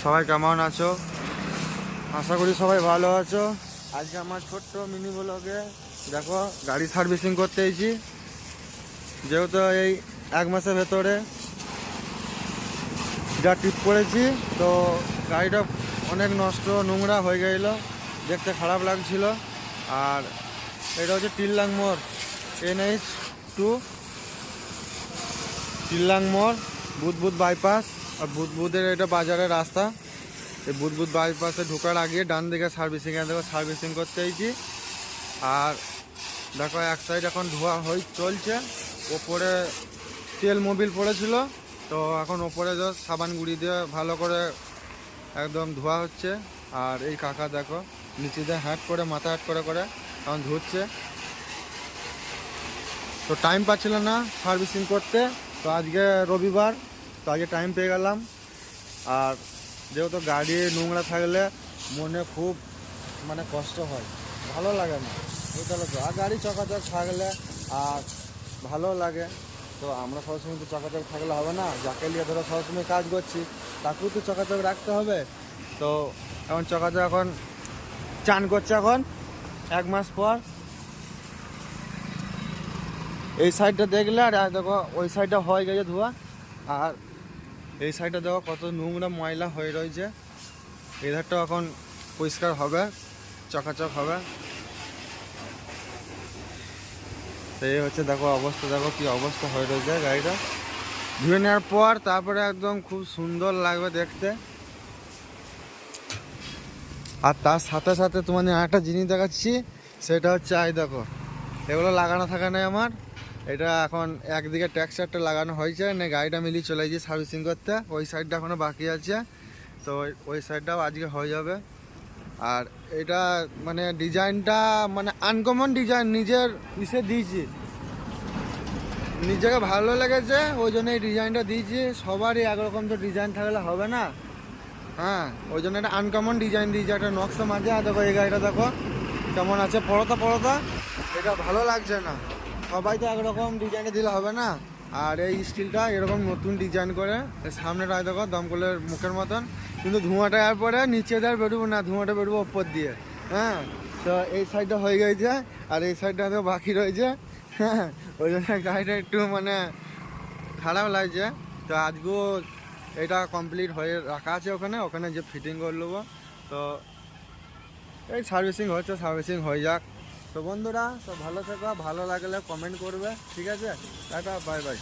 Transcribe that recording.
সবাই কেমন আছো? আশা করি সবাই ভালো আছো। আজকে আমার ছোট্ট মিনি ব্লগে দেখো গাড়ি সার্ভিসিং করতে এসেছি। যেহেতু এই 1 মাসের ভেতরে যা ট্রিপ করেছি, তো গাড়িটা অনেক নষ্ট নোংরা হয়ে গেল, দেখতে খারাপ লাগছিল। আর এটা হচ্ছে টিল্লাং মোড়, NH2 টিল্লাং মোড়, বুদবুদ বাইপাস। আর বুদবুদের এটা বাজারের রাস্তা। এই বুদবুদ বাইপাসে ঢোকার আগে ডান দিকে সার্ভিসিংয়ে দেখো সার্ভিসিং করতে এসেছি। আর দেখো এক সাইড এখন ধোয়া চলছে। ওপরে তেল মোবিল পড়েছিল, তো এখন ওপরে জাস্ট সাবান গুঁড়ি দিয়ে ভালো করে একদম ধোয়া হচ্ছে। আর এই কাকা দেখো নিচে দিয়ে মাথা হ্যাট করে করে এখন ধুচ্ছে। তো টাইম পাচ্ছিল না সার্ভিসিং করতে, তো আজকে রবিবার, তো আজকে টাইম পেয়ে গেলাম। আর যেহেতু গাড়ি নোংরা থাকলে মনে খুব কষ্ট হয়, ভালো লাগে না, বুঝতে পারছো। আর গাড়ি চকাচক থাকলে আর ভালো লাগে। তো আমরা সবসময় তো চকাচক থাকলে হবে না, যাকে নিয়ে ধরো সবসময় কাজ করছি তাকেও তো চকাচক রাখতে হবে। তো এখন চকাচক এখন চান করছে এখন 1 মাস পর। এই সাইডটা দেখলে আর দেখো ওই সাইডটা হয়ে গেছে ধোয়া। আর এই সাইডটা দেখো কত নোংরা ময়লা হয়ে রয়েছে। এই ধারটাও এখন পরিষ্কার হবে, চকাচক হবে। তো এই হচ্ছে দেখো অবস্থা, দেখো কি অবস্থা হয়ে রয়েছে গাড়িটা। ধুয়ে নেওয়ার পর তারপরে একদম খুব সুন্দর লাগবে দেখতে। আর তার সাথে সাথে তোমাদের একটা জিনিস দেখাচ্ছি, সেটা হচ্ছে এই দেখো এগুলো লাগানো থাকা নেই আমার। এটা এখন একদিকে ট্যাক্সারটা লাগানো হয়েছে না, গাড়িটা মিলিয়ে চলে গিয়ে সার্ভিসিং করতে। ওই সাইডটা এখনও বাকি আছে, তো ওই সাইডটাও আজকে হয়ে যাবে। আর এটা ডিজাইনটা আনকমন ডিজাইন, নিজের ইসে দিয়েছি, নিজেকে ভালো লেগেছে ওই জন্য এই ডিজাইনটা দিয়েছি। সবারই একরকম তো ডিজাইন থাকলে হবে না, হ্যাঁ, ওই জন্য একটা আনকমন ডিজাইন দিয়েছি, একটা নকশা মাঝে। আর দেখো এই গাড়িটা দেখো কেমন আছে, পড়তা পড়তা, এটা ভালো লাগছে না। সবাই তো একরকম ডিজাইনে দিলে হবে না। আর এই স্টিলটা এরকম নতুন ডিজাইন করে সামনেটা দেখো দমকলের মুখের মতন, কিন্তু ধোঁয়াটা এরপরে নিচে দিয়ে বেরোবো না, ধোঁয়াটা বেরোবো ওপর দিয়ে। হ্যাঁ, তো এই সাইডটা হয়ে গেছে আর এই সাইডটা তো বাকি রয়েছে। হ্যাঁ, ওই জন্য গাড়িটা একটু খারাপ লাগছে। তো আজকেও এটা কমপ্লিট হয়ে রাখা আছে ওখানে, ওখানে যে ফিটিং করে নেবো। তো এই সার্ভিসিং হচ্ছে, সার্ভিসিং হয়ে যাক। তো বন্ধুরা সব ভালো থেকো, ভালো লাগলে কমেন্ট করবে, ঠিক আছে? Tata, bye bye.